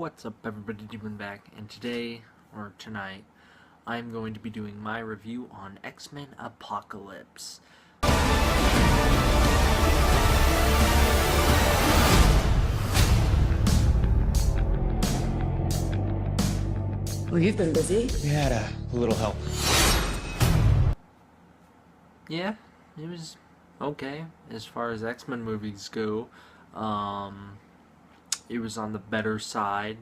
What's up, everybody? Demon back, and today, or tonight, I'm going to be doing my review on X-Men Apocalypse. Well, you've been busy. We had a little help. Yeah, it was okay as far as X-Men movies go. It was on the better side.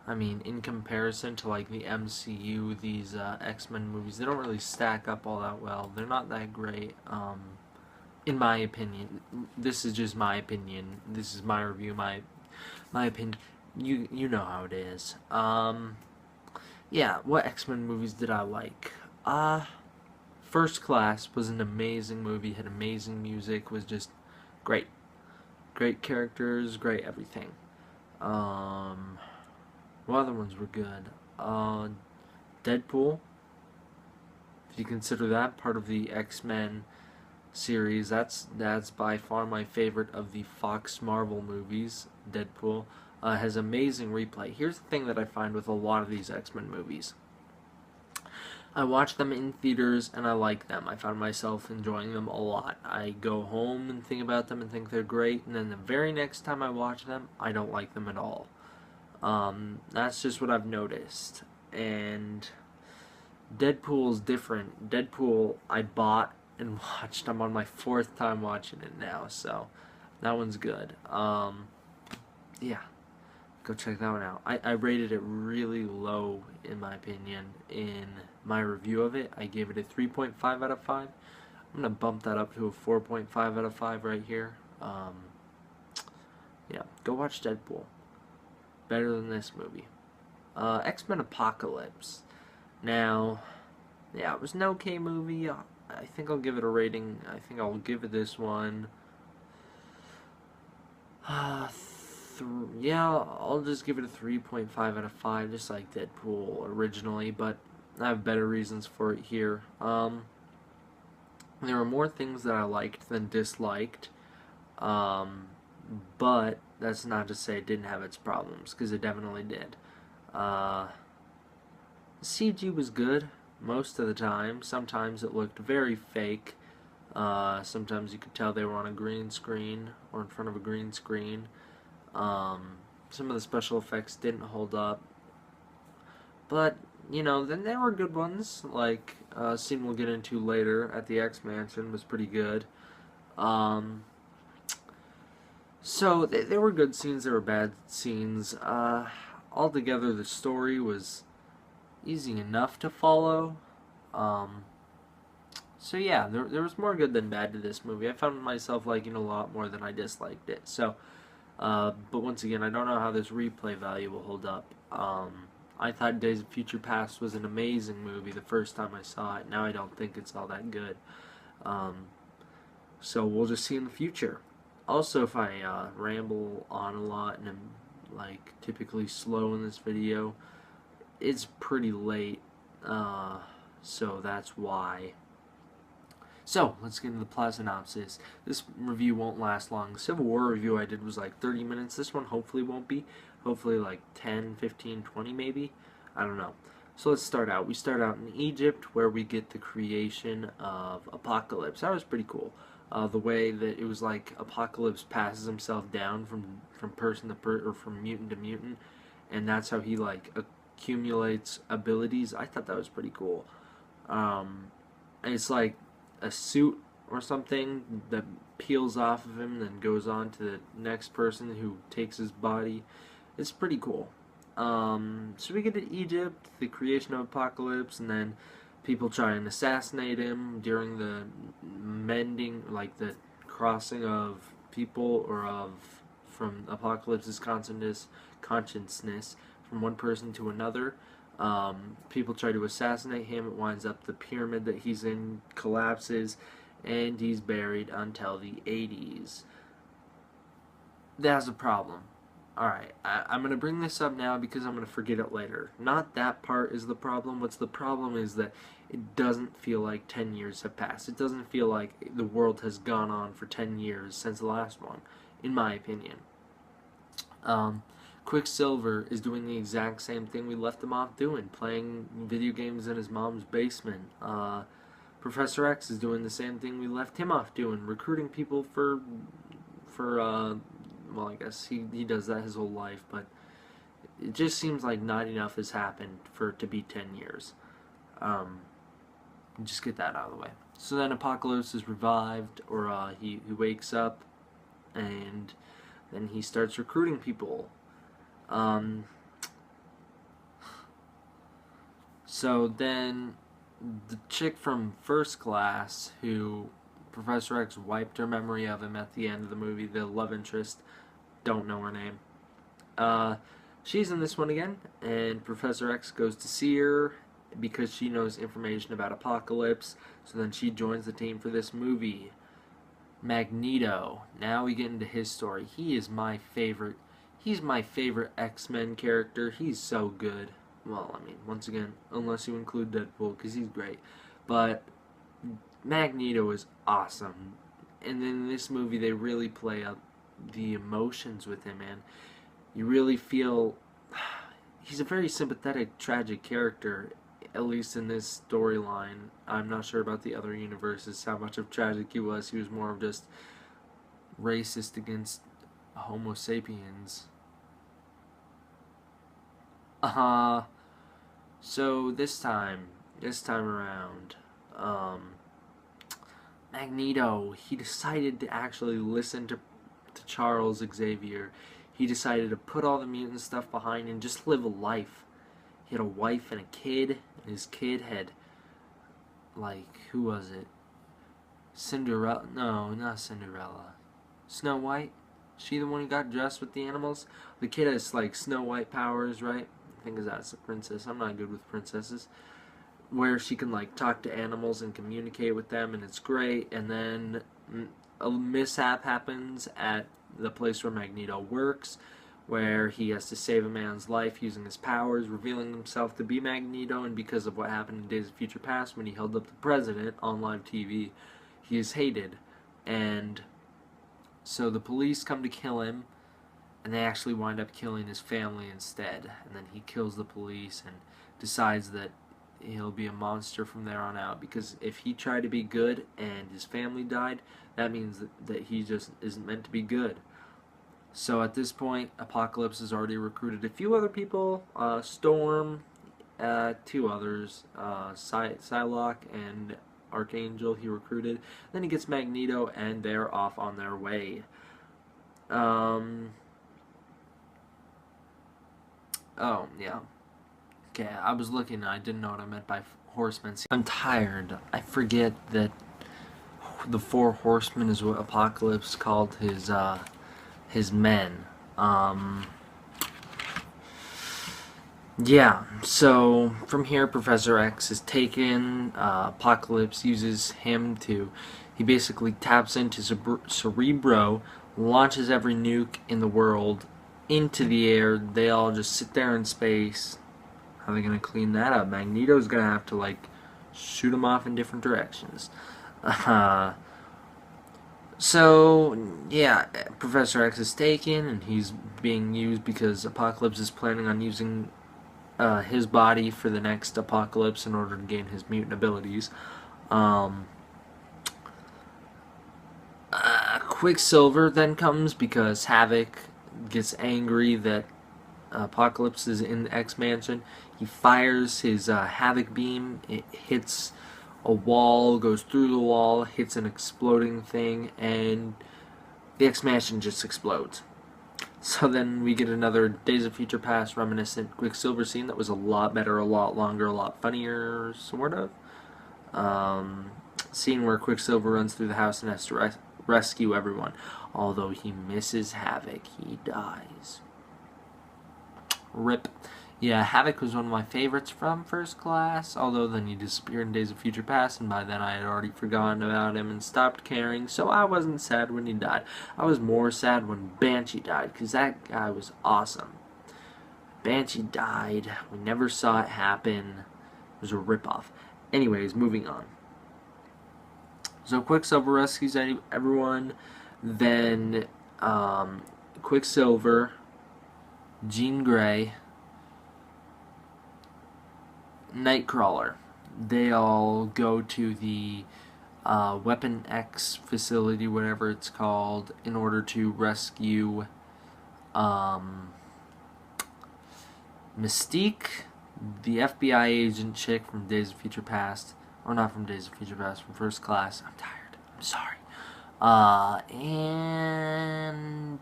I mean, in comparison to like the MCU, these X-Men movies, they don't really stack up all that well. They're not that great, in my opinion. This is just my opinion. This is my review, my opinion. You know how it is. Yeah, what X-Men movies did I like? First Class was an amazing movie, had amazing music, was just great. Great characters, great everything. What other ones were good? Deadpool, if you consider that part of the X-Men series, that's by far my favorite of the Fox Marvel movies. Deadpool has amazing replay. Here's the thing that I find with a lot of these X-Men movies. I watch them in theaters and I like them. I found myself enjoying them a lot. I go home and think about them and think they're great, and then the very next time I watch them, I don't like them at all. That's just what I've noticed. And Deadpool's different. Deadpool I bought and watched. I'm on my 4th time watching it now, so that one's good. Yeah. Go check that one out. I rated it really low, in my opinion, in my review of it. I gave it a 3.5 out of 5. I'm going to bump that up to a 4.5 out of 5 right here. Yeah, go watch Deadpool. Better than this movie. X-Men Apocalypse. Now, yeah, it was an okay movie. I think I'll give it a rating. I think I'll give it this one. Yeah, I'll just give it a 3.5 out of 5, just like Deadpool originally, but I have better reasons for it here. There were more things that I liked than disliked, but that's not to say it didn't have its problems, because it definitely did. CG was good most of the time. Sometimes it looked very fake. Sometimes you could tell they were on a green screen or in front of a green screen. Some of the special effects didn't hold up, but you know, then there were good ones, like a scene we'll get into later at the X Mansion was pretty good. So there were good scenes, there were bad scenes. Altogether, the story was easy enough to follow. So yeah, there was more good than bad to this movie. I found myself liking a lot more than I disliked it. So. But once again, I don't know how this replay value will hold up. I thought Days of Future Past was an amazing movie the first time I saw it. Now I don't think it's all that good. So we'll just see in the future. Also, if I ramble on a lot and am like typically slow in this video, it's pretty late. So that's why. So, let's get into the plot synopsis. This review won't last long. The Civil War review I did was like 30 minutes. This one hopefully won't be. Hopefully like 10, 15, 20 maybe. I don't know. So let's start out. We start out in Egypt, where we get the creation of Apocalypse. That was pretty cool. The way that it was like Apocalypse passes himself down from person to person, or from mutant to mutant, and that's how he like accumulates abilities. I thought that was pretty cool. And it's like a suit or something that peels off of him and then goes on to the next person who takes his body. It's pretty cool. So we get to Egypt, the creation of Apocalypse, and then people try and assassinate him during the mending, like the crossing of people, or from Apocalypse's consciousness from one person to another. People try to assassinate him. It winds up the pyramid that he's in collapses, and he's buried until the 80s. That's a problem. Alright, I'm going to bring this up now because I'm going to forget it later. Not that part is the problem. What's the problem is that it doesn't feel like 10 years have passed. It doesn't feel like the world has gone on for 10 years since the last one, in my opinion. Quicksilver is doing the exact same thing we left him off doing, playing video games in his mom's basement. Professor X is doing the same thing we left him off doing, recruiting people for well, I guess he does that his whole life, but it just seems like not enough has happened for it to be 10 years. Just get that out of the way. So then Apocalypse is revived, or he wakes up, and then he starts recruiting people. So then the chick from First Class, who Professor X wiped her memory of him at the end of the movie, the love interest, don't know her name. She's in this one again, and Professor X goes to see her because she knows information about Apocalypse, so then she joins the team for this movie. Magneto. Now we get into his story. He is my favorite. He's my favorite X-Men character. He's so good. Well, I mean, once again, unless you include Deadpool, because he's great. But Magneto is awesome. And in this movie, they really play up the emotions with him, man. You really feel... He's a very sympathetic, tragic character, at least in this storyline. I'm not sure about the other universes, how much of tragic he was. He was more of just racist against Homo sapiens. So this time around, Magneto, he decided to actually listen to Charles Xavier. He decided to put all the mutant stuff behind and just live a life. He had a wife and a kid, and his kid had, like, who was it? Cinderella? No, not Cinderella. Snow White? She the one who got dressed with the animals? The kid has, like, Snow White powers, right? I think that's a princess. I'm not good with princesses. Where she can, like, talk to animals and communicate with them, and it's great. And then a mishap happens at the place where Magneto works, where he has to save a man's life using his powers, revealing himself to be Magneto, and because of what happened in Days of Future Past when he held up the president on live TV, he is hated. And so the police come to kill him, and they actually wind up killing his family instead. And then he kills the police and decides that he'll be a monster from there on out, because if he tried to be good and his family died, that means that he just isn't meant to be good. So at this point, Apocalypse has already recruited a few other people, Storm, two others, Psylocke and Archangel he recruited. Then he gets Magneto, and they're off on their way. Oh, yeah. Okay, I was looking and I didn't know what I meant by horsemen. See, I'm tired. I forget that the four horsemen is what Apocalypse called his men. Yeah, so from here Professor X is taken. Apocalypse uses him to... He basically taps into Cerebro, launches every nuke in the world into the air. They all just sit there in space. How are they going to clean that up? Magneto's going to have to, like, shoot them off in different directions. So, yeah, Professor X is taken, and he's being used because Apocalypse is planning on using his body for the next Apocalypse in order to gain his mutant abilities. Quicksilver then comes because Havoc gets angry that Apocalypse is in the X-Mansion. He fires his Havoc beam. It hits a wall, goes through the wall, hits an exploding thing, and the X-Mansion just explodes. So then we get another Days of Future Past reminiscent Quicksilver scene that was a lot better, a lot longer, a lot funnier, sort of. Scene where Quicksilver runs through the house and has to rescue everyone. Although he misses Havoc, he dies. RIP. Yeah, Havoc was one of my favorites from First Class, although then he disappeared in Days of Future Past, and by then I had already forgotten about him and stopped caring, so I wasn't sad when he died. I was more sad when Banshee died, because that guy was awesome. Banshee died. We never saw it happen. It was a ripoff. Anyways, moving on. So Quicksilver rescues everyone. Then Quicksilver Jean Grey, Nightcrawler. They all go to the Weapon X facility, whatever it's called, in order to rescue um, Mystique, the FBI agent chick from Days of Future Past, or not from Days of Future Past, from First Class. I'm tired. I'm sorry. And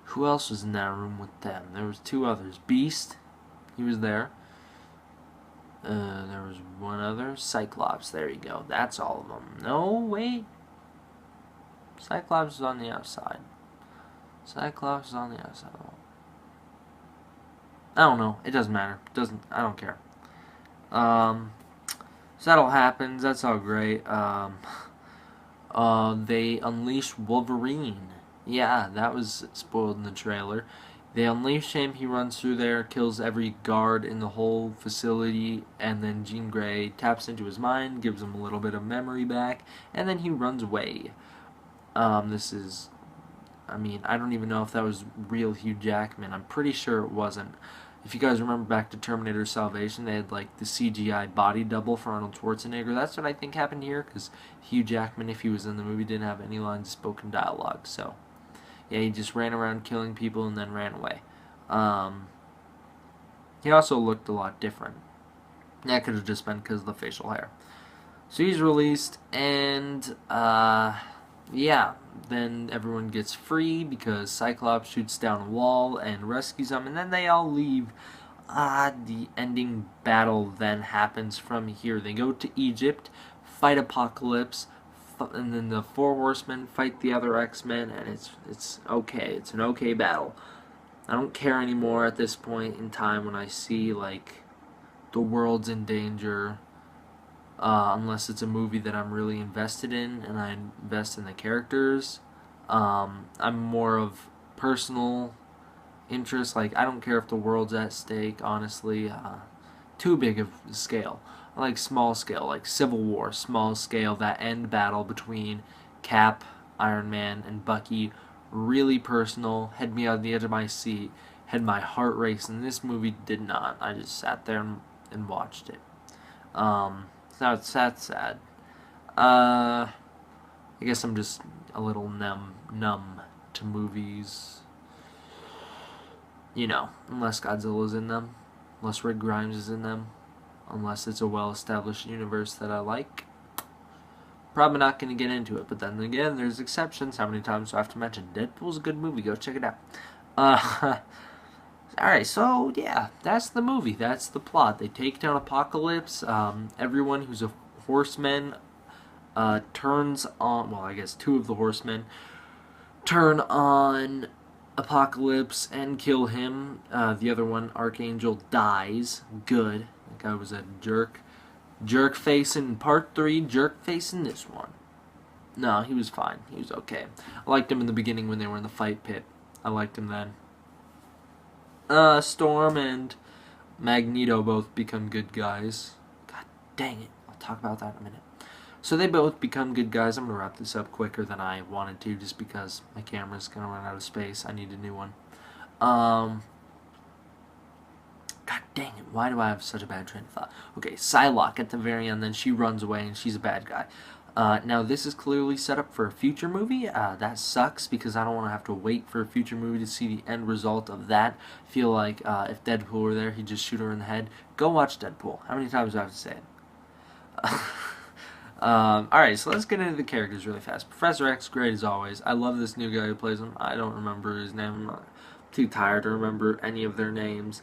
who else was in that room with them? There was two others. Beast, he was there. There was one other. Cyclops, there you go. That's all of them. No, wait. Cyclops is on the outside. Cyclops is on the outside. I don't know. It doesn't matter. I don't care. So that all happens. That's all great. They unleash Wolverine. Yeah, that was spoiled in the trailer. They unleash him, he runs through there, kills every guard in the whole facility, and then Jean Grey taps into his mind, gives him a little bit of memory back, and then he runs away. This is, I mean, I don't even know if that was real Hugh Jackman. I'm pretty sure it wasn't. If you guys remember back to Terminator Salvation, they had like the CGI body double for Arnold Schwarzenegger. That's what I think happened here, because Hugh Jackman, if he was in the movie, didn't have any lines of spoken dialogue, so yeah, he just ran around killing people and then ran away. He also looked a lot different. That could have just been because of the facial hair. So he's released, and yeah, then everyone gets free because Cyclops shoots down a wall and rescues them, and then they all leave. The ending battle then happens from here. They go to Egypt, fight Apocalypse, and then the Four Horsemen fight the other X-Men, and it's okay. It's an okay battle. I don't care anymore at this point in time when I see like the world's in danger, unless it's a movie that I'm really invested in and I invest in the characters. I'm more of personal interest. Like, I don't care if the world's at stake, honestly. Too big of a scale. I like small scale, like Civil War, small scale, that end battle between Cap, Iron Man, and Bucky. Really personal, had me on the edge of my seat, had my heart racing. This movie did not. I just sat there and watched it. So it's sad. I guess I'm just a little numb to movies. You know, unless Godzilla's in them, unless Rick Grimes is in them, unless it's a well-established universe that I like. Probably not going to get into it, but then again, there's exceptions. How many times do I have to mention? Deadpool's a good movie. Go check it out. Alright, so yeah, that's the movie. That's the plot. They take down Apocalypse. Everyone who's a horseman turns on, well, I guess two of the horsemen turn on Apocalypse and kill him. The other one, Archangel, dies. Good. That guy was a jerk. Jerk face in part 3, jerk face in this one. No, he was fine. He was okay. I liked him in the beginning when they were in the fight pit. I liked him then. Storm and Magneto both become good guys. God dang it. I'll talk about that in a minute. So they both become good guys. I'm going to wrap this up quicker than I wanted to just because my camera's going to run out of space. I need a new one. God dang it, why do I have such a bad train of thought? Okay, Psylocke at the very end, then she runs away and she's a bad guy. Now, this is clearly set up for a future movie. That sucks because I don't want to have to wait for a future movie to see the end result of that. I feel like if Deadpool were there, he'd just shoot her in the head. Go watch Deadpool. How many times do I have to say it? Alright, so let's get into the characters really fast. Professor X, great as always. I love this new guy who plays him. I don't remember his name. I'm too tired to remember any of their names.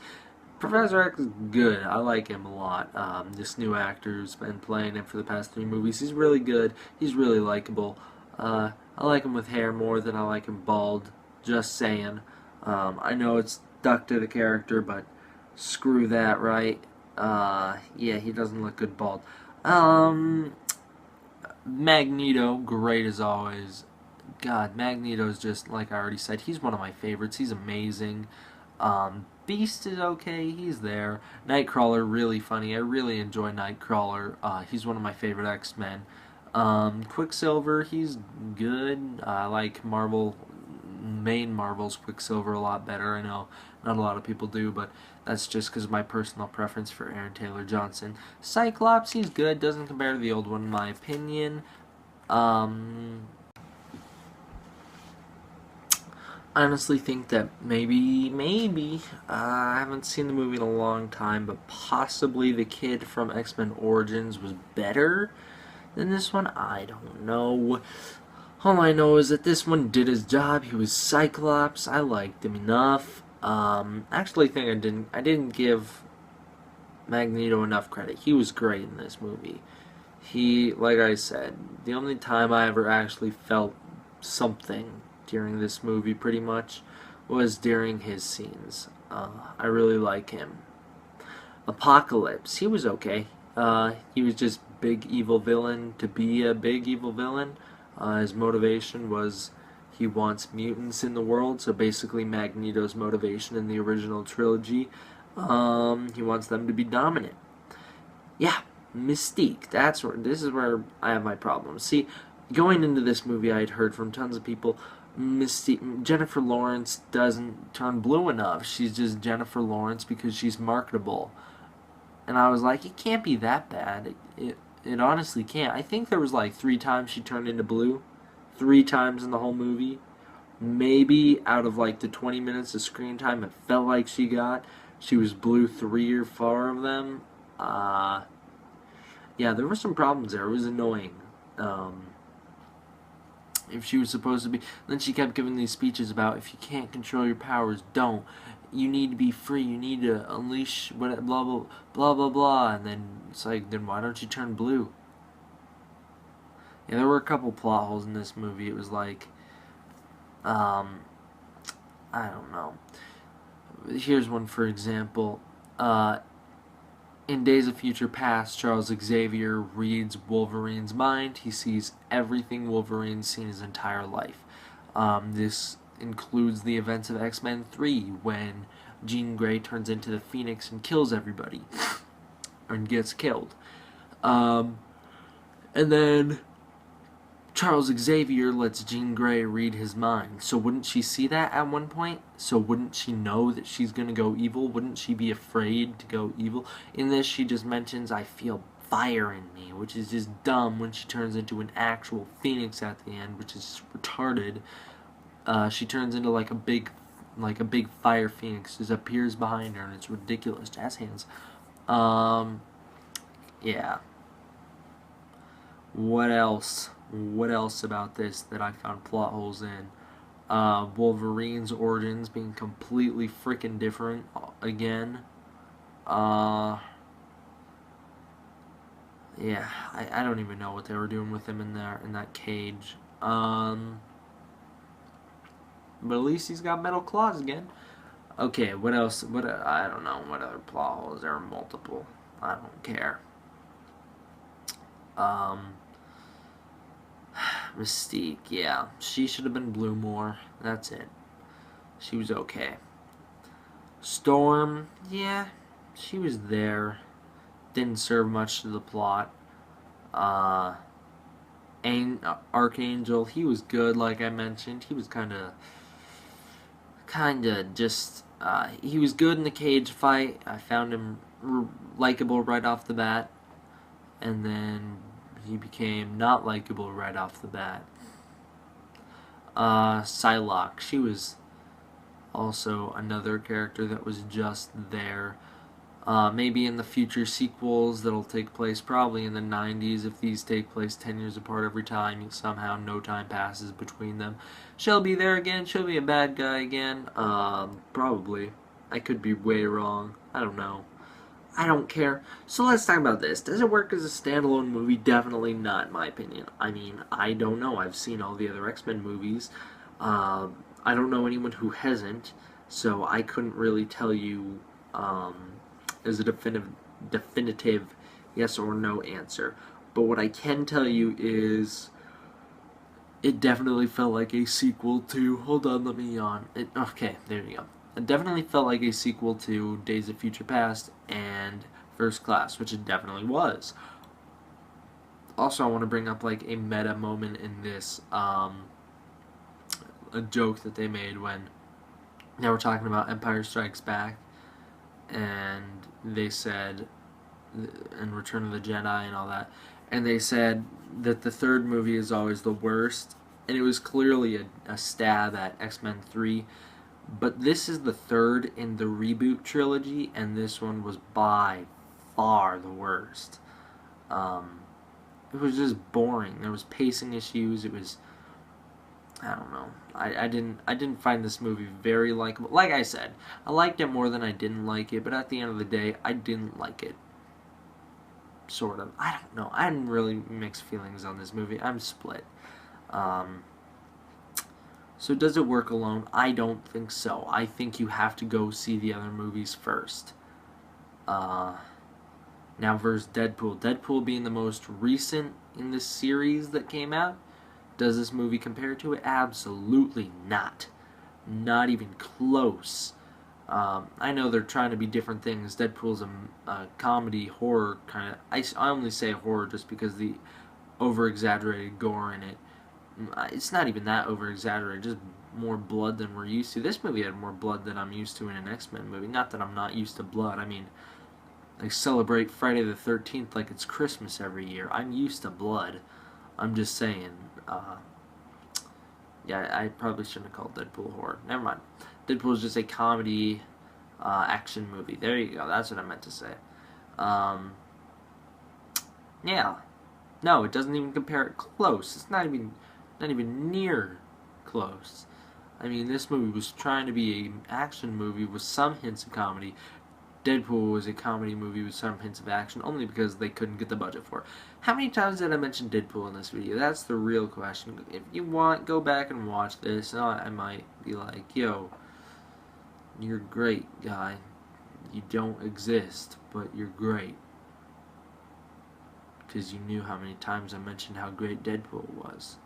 Professor X is good. I like him a lot. This new actor who's been playing him for the past 3 movies. He's really good. He's really likable. I like him with hair more than I like him bald. Just saying. I know it's stuck to the character, but screw that, right? Yeah, he doesn't look good bald. Magneto, great as always. God, Magneto's just, like I already said, he's one of my favorites. He's amazing. Beast is okay, he's there. Nightcrawler, really funny. I really enjoy Nightcrawler. He's one of my favorite X-Men. Quicksilver, he's good. I like Marvel main Marvel's Quicksilver a lot better. I know not a lot of people do, but that's just because of my personal preference for Aaron Taylor Johnson. Cyclops, he's good. Doesn't compare to the old one, in my opinion. I honestly think that maybe, I haven't seen the movie in a long time, but possibly the kid from X-Men Origins was better than this one. I don't know. All I know is that this one did his job. He was Cyclops. I liked him enough. Actually, think I didn't give Magneto enough credit. He was great in this movie. He, like I said, the only time I ever actually felt something during this movie, pretty much, was during his scenes. I really like him. Apocalypse, he was okay. He was just big evil villain to be a big evil villain. His motivation was he wants mutants in the world, so basically Magneto's motivation in the original trilogy, he wants them to be dominant. Yeah, Mystique. This is where I have my problems. See, going into this movie, I had heard from tons of people, Jennifer Lawrence doesn't turn blue enough. She's just Jennifer Lawrence because she's marketable. And I was like, it can't be that bad. It honestly can't. I think there was like 3 times she turned into blue. 3 times in the whole movie. Maybe out of like the 20 minutes of screen time it felt like she was blue 3 or 4 of them. Yeah, there were some problems there. It was annoying. If she was supposed to be... Then she kept giving these speeches about if you can't control your powers, don't. You need to be free. You need to unleash blah, blah, blah, blah, blah. And then it's like, then why don't you turn blue? Yeah, there were a couple plot holes in this movie. It was like... I don't know. Here's one, for example. In Days of Future Past, Charles Xavier reads Wolverine's mind. He sees everything Wolverine's seen his entire life. This includes the events of X-Men 3, when Jean Grey turns into the Phoenix and kills everybody. And gets killed. And then Charles Xavier lets Jean Grey read his mind. So wouldn't she see that at one point? So wouldn't she know that she's going to go evil? Wouldn't she be afraid to go evil? In this, she just mentions, I feel fire in me, which is just dumb when she turns into an actual phoenix at the end, which is retarded. She turns into like a big fire phoenix, just appears behind her, and it's ridiculous. Jazz hands. Yeah. What else? What else about this that I found plot holes in? Wolverine's origins being completely freaking different again. Yeah, I don't even know what they were doing with him in that cage. But at least he's got metal claws again. Okay, what else? I don't know. What other plot holes? There are multiple. I don't care. Mystique, yeah. She should have been blue more. That's it. She was okay. Storm, yeah. She was there. Didn't serve much to the plot. Archangel, he was good, like I mentioned. He was kinda just... he was good in the cage fight. I found him likable right off the bat. And then he became not likable right off the bat. Psylocke, she was also another character that was just there. Maybe in the future sequels that'll take place probably in the 90s, if these take place 10 years apart every time, somehow no time passes between them. She'll be there again, she'll be a bad guy again, probably. I could be way wrong, I don't know. I don't care. So let's talk about this. Does it work as a standalone movie? Definitely not, in my opinion. I mean, I don't know. I've seen all the other X-Men movies. I don't know anyone who hasn't, so I couldn't really tell you as a definitive yes or no answer. But what I can tell you is it definitely felt like a sequel to... Hold on, let me yawn. Okay, there you go. It definitely felt like a sequel to Days of Future Past and First Class, which it definitely was. Also, I want to bring up like a meta moment in this. a joke that they made when they were talking about Empire Strikes Back, and they said, and Return of the Jedi and all that, and they said that the third movie is always the worst, and it was clearly a stab at X-Men 3, but this is the third in the reboot trilogy, and this one was by far the worst. It was just boring. There was pacing issues. It was, I don't know. I didn't find this movie very likable. Like I said, I liked it more than I didn't like it, but at the end of the day, I didn't like it. Sort of. I don't know. I had really mixed feelings on this movie. I'm split. So does it work alone? I don't think so. I think you have to go see the other movies first. Now versus Deadpool. Deadpool being the most recent in this series that came out. Does this movie compare to it? Absolutely not. Not even close. I know they're trying to be different things. Deadpool's a comedy, horror kind of. I only say horror just because the over-exaggerated gore in it. It's not even that over-exaggerated, just more blood than we're used to. This movie had more blood than I'm used to in an X-Men movie. Not that I'm not used to blood. I mean, they celebrate Friday the 13th like it's Christmas every year. I'm used to blood. I'm just saying. Yeah, I probably shouldn't have called Deadpool horror. Never mind. Deadpool is just a comedy action movie. There you go. That's what I meant to say. Yeah. No, it doesn't even compare it close. It's not even near close. I mean, this movie was trying to be an action movie with some hints of comedy. Deadpool was a comedy movie with some hints of action, only because they couldn't get the budget for it. How many times did I mention Deadpool in this video? That's the real question. If you want, go back and watch this. I might be like, yo, you're great, guy. You don't exist, but you're great. Because you knew how many times I mentioned how great Deadpool was.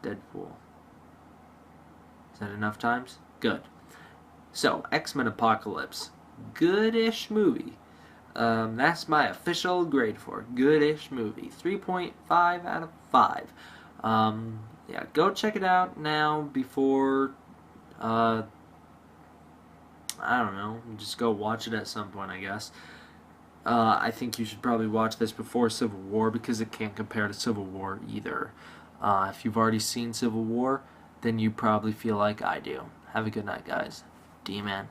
Deadpool. Is that enough times? Good. So, X-Men Apocalypse. Good-ish movie. That's my official grade for it. Good-ish movie. 3.5 out of 5. Yeah, go check it out now before, I don't know, just go watch it at some point, I guess. I think you should probably watch this before Civil War because it can't compare to Civil War either. If you've already seen Civil War, then you probably feel like I do. Have a good night, guys. D-Man.